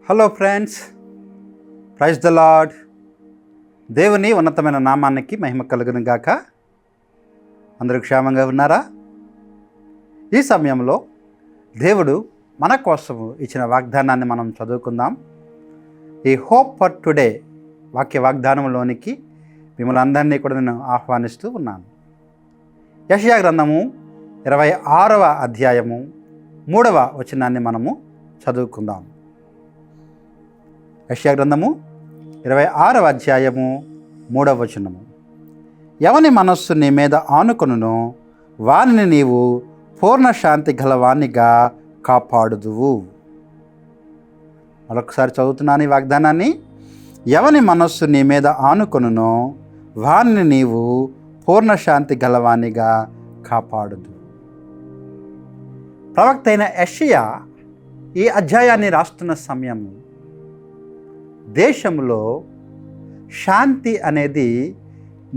Hello friends, praise the lord. దేవుని ఉన్నతమైన నామానికి మహిమ కలుగును గాక. అందరూ క్షేమంగా ఉన్నారా? ఈ సమయంలో దేవుడు మన కోసము ఇచ్చిన వాగ్దానాన్ని మనం చదువుకుందాం. ఈ హోప్ ఫర్ టుడే వాక్య వాగ్దానంలోనికి మిమ్మల్ని అందరినీ కూడా నేను ఆహ్వానిస్తూ ఉన్నాను. యెషయా గ్రంథము 26వ అధ్యాయము 3వ వచనాన్ని మనము చదువుకుందాం. యెషయా గ్రంథము 26వ అధ్యాయము 3వ వచనము. ఎవని మనస్సు నీ మీద ఆనుకొనునో వానిని నీవు పూర్ణ శాంతి గలవానిగా కాపాడుదువు. మరొకసారి చదువుతున్నాను ఈ వాగ్దానాన్ని. ఎవని మనస్సు నీ మీద ఆనుకొనునో వానిని నీవు పూర్ణ శాంతి గలవానిగా కాపాడుదు. ప్రవక్త అయిన యెషయా ఈ అధ్యాయాన్ని రాస్తున్న సమయం దేశంలో శాంతి అనేది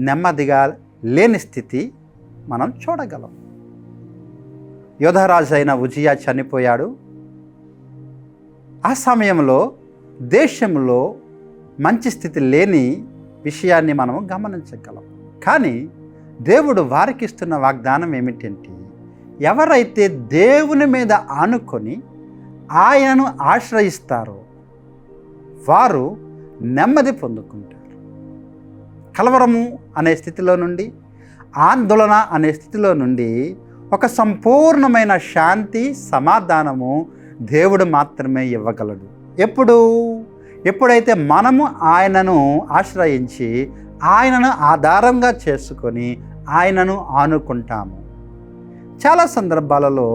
నెమ్మదిగా లేని స్థితి మనం చూడగలం. యోధరాజు అయిన ఉజియా చనిపోయాడు. ఆ సమయంలో దేశంలో మంచి స్థితి లేని విషయాన్ని మనము గమనించగలం. కానీ దేవుడు వారికి ఇస్తున్న వాగ్దానం ఏమిటంటే, ఎవరైతే దేవుని మీద ఆనుకొని ఆయనను ఆశ్రయిస్తారో వారు నెమ్మది పొందుకుంటారు. కలవరము అనే స్థితిలో నుండి, ఆందోళన అనే స్థితిలో నుండి ఒక సంపూర్ణమైన శాంతి, సమాధానము దేవుడు మాత్రమే ఇవ్వగలడు. ఎప్పుడైతే మనము ఆయనను ఆశ్రయించి ఆయనను ఆధారంగా చేసుకొని ఆయనను ఆనుకుంటాము. చాలా సందర్భాలలో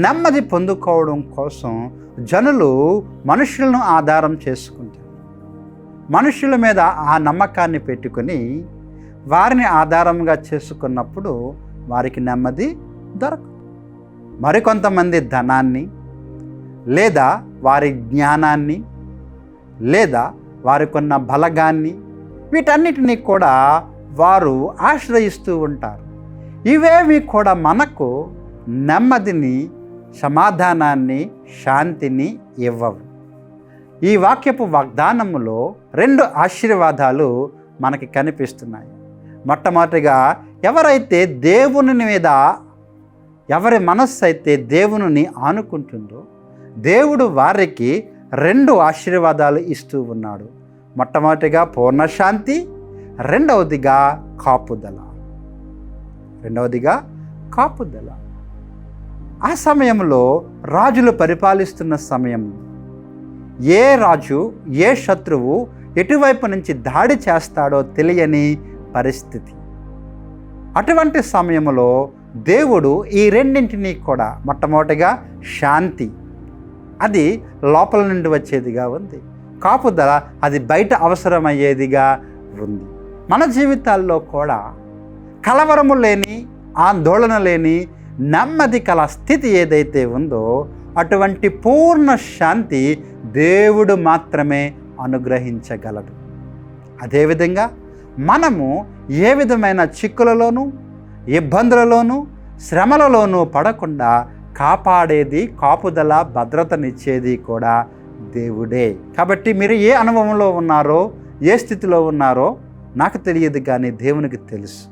నెమ్మది పొందుకోవడం కోసం జనులు మనుషులను ఆధారం చేసుకుంటారు. మనుషుల మీద ఆ నమ్మకాన్ని పెట్టుకొని వారిని ఆధారంగా చేసుకున్నప్పుడు వారికి నెమ్మది దొరకదు. మరికొంతమంది ధనాన్ని, లేదా వారి జ్ఞానాన్ని, లేదా వారికున్న బలగాన్ని, వీటన్నిటినీ కూడా వారు ఆశ్రయిస్తూ ఉంటారు. ఇవేవి కూడా మనకు నెమ్మదిని, సమాధానాన్ని, శాంతిని ఇవ్వవు. ఈ వాక్యపు వాగ్దానములో 2 ఆశీర్వాదాలు మనకి కనిపిస్తున్నాయి. మొట్టమొదటిగా, ఎవరైతే దేవుని మీద, ఎవరి మనస్సు అయితే దేవుని ఆనుకుంటుందో దేవుడు వారికి 2 ఆశీర్వాదాలు ఇస్తూ ఉన్నాడు. మొట్టమొదటిగా పూర్ణశాంతి, రెండవదిగా కాపుదల. ఆ సమయంలో రాజులు పరిపాలిస్తున్న సమయం, ఏ రాజు, ఏ శత్రువు ఎటువైపు నుంచి దాడి చేస్తాడో తెలియని పరిస్థితి. అటువంటి సమయంలో దేవుడు ఈ రెండింటినీ కూడా, మొట్టమొదటిగా శాంతి, అది లోపల నుండి వచ్చేదిగా ఉంది. కాపుదల, అది బయట అవసరమయ్యేదిగా ఉంది. మన జీవితాల్లో కూడా కలవరము లేని, ఆందోళన లేని, నెమ్మది కల స్థితి ఏదైతే ఉందో అటువంటి పూర్ణ శాంతి దేవుడు మాత్రమే అనుగ్రహించగలడు. అదేవిధంగా మనము ఏ విధమైన చిక్కులలోనూ, ఇబ్బందులలోనూ, శ్రమలలోనూ పడకుండా కాపాడేది, కాపుదల, భద్రతనిచ్చేది కూడా దేవుడే. కాబట్టి మీరు ఏ అనుభవంలో ఉన్నారో, ఏ స్థితిలో ఉన్నారో నాకు తెలియదు, కానీ దేవునికి తెలుసు.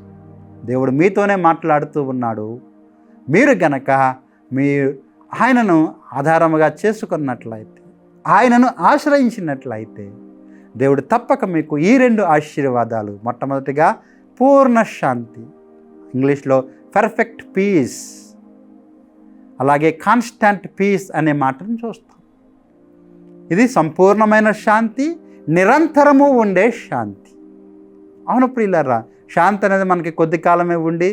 దేవుడు మీతోనే మాట్లాడుతూ ఉన్నాడు. మీరు గనక ఆయనను ఆధారముగా చేసుకున్నట్లయితే, ఆయనను ఆశ్రయించినట్లయితే దేవుడు తప్పక మీకు ఈ 2 ఆశీర్వాదాలు, మొట్టమొదటిగా పూర్ణ శాంతి, ఇంగ్లీష్లో పర్ఫెక్ట్ పీస్, అలాగే కాన్స్టాంట్ పీస్ అనే మాటను చూస్తాం. ఇది సంపూర్ణమైన శాంతి, నిరంతరము ఉండే శాంతి. అవును ప్రియులారా, శాంతి అనేది మనకి కొద్ది కాలమే ఉండి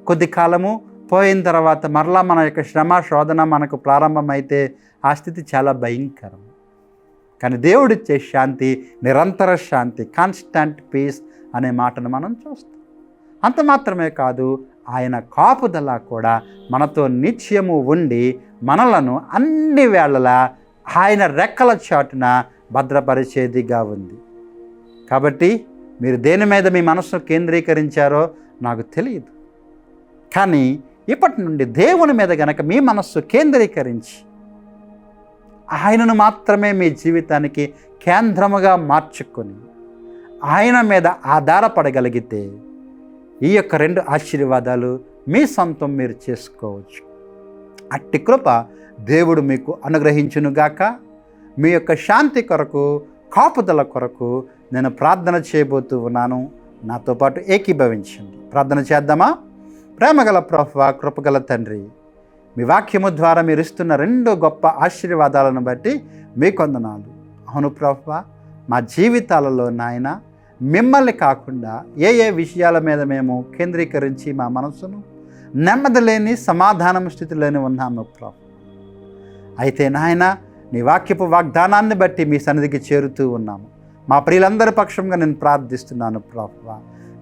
కొద్ది కాలము పోయిన తర్వాత మరలా మన యొక్క శ్రమ, శోధన మనకు ప్రారంభమైతే ఆ స్థితి చాలా భయంకరం. కానీ దేవుడిచ్చే శాంతి నిరంతర శాంతి, కాన్స్టాంట్ పీస్ అనే మాటను మనం చూస్తాం. అంత మాత్రమే కాదు, ఆయన కాపుదల కూడా మనతో నిత్యము ఉండి మనలను అన్ని వేళలా ఆయన రెక్కల చాటున భద్రపరిచేదిగా ఉంది. కాబట్టి మీరు దేని మీద మీ మనస్సును కేంద్రీకరించారో నాకు తెలియదు, కానీ ఇప్పటి నుండి దేవుని మీద గనక మీ మనస్సు కేంద్రీకరించి ఆయనను మాత్రమే మీ జీవితానికి కేంద్రముగా మార్చుకొని ఆయన మీద ఆధారపడగలిగితే ఈ యొక్క 2 ఆశీర్వాదాలు మీ సొంతం మీరు చేసుకోవచ్చు. అట్టి కృప దేవుడు మీకు అనుగ్రహించునుగాక. మీ యొక్క శాంతి కొరకు, కాపుదల కొరకు నేను ప్రార్థన చేయబోతూ ఉన్నాను. నాతో పాటు ఏకీభవించండి. ప్రార్థన చేద్దామా? ప్రేమగల ప్రభువా, కృపగల తండ్రి, మీ వాక్యము ద్వారా మీరు ఇస్తున్న 2 గొప్ప ఆశీర్వాదాలను బట్టి మీకు వందనాలు. అవును ప్రభువా, మా జీవితాలలో నాయన మిమ్మల్ని కాకుండా ఏ విషయాల మీద మేము కేంద్రీకరించి మా మనసును నెమ్మది లేని, సమాధానం స్థితిలోనే ఉన్నాము ప్రభు. అయితే నాయన నీ వాక్యపు వాగ్దానాన్ని బట్టి మీ సన్నిధికి చేరుతూ ఉన్నాము. మా ప్రియులందరి పక్షంగా నేను ప్రార్థిస్తున్నాను ప్రభువా,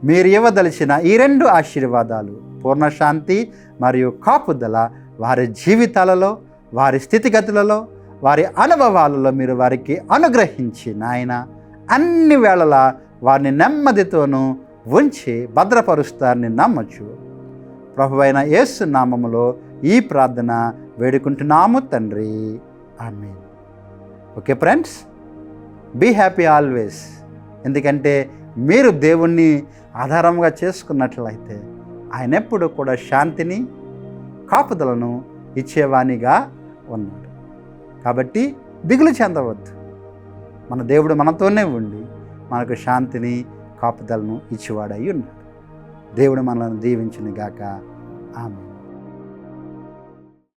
మీరు ఇవ్వదలిచిన ఈ 2 ఆశీర్వాదాలు, పూర్ణశాంతి మరియు కాపుదల వారి జీవితాలలో, వారి స్థితిగతులలో, వారి అనుభవాలలో మీరు వారికి అనుగ్రహించి నాయన అన్ని వేళలా వారిని నెమ్మదితోనూ ఉంచి భద్రపరుస్తారని నమ్మచ్చు. ప్రభువైన యేసు నామములో ఈ ప్రార్థన వేడుకుంటున్నాము తండ్రి. Amen. Okay friends, be happy always. ఎందుకంటే మీరు దేవుణ్ణి ఆధారంగా చేసుకున్నట్లయితే ఆయన ఎప్పుడు కూడా శాంతిని, కాపుదలను ఇచ్చేవానిగా ఉన్నాడు. కాబట్టి దిగులు చెందవద్దు. మన దేవుడు మనతోనే ఉండి మనకు శాంతిని, కాపుదలను ఇచ్చేవాడై ఉన్నాడు. దేవుడు మనల్ని దీవించునుగాక. ఆమేన్.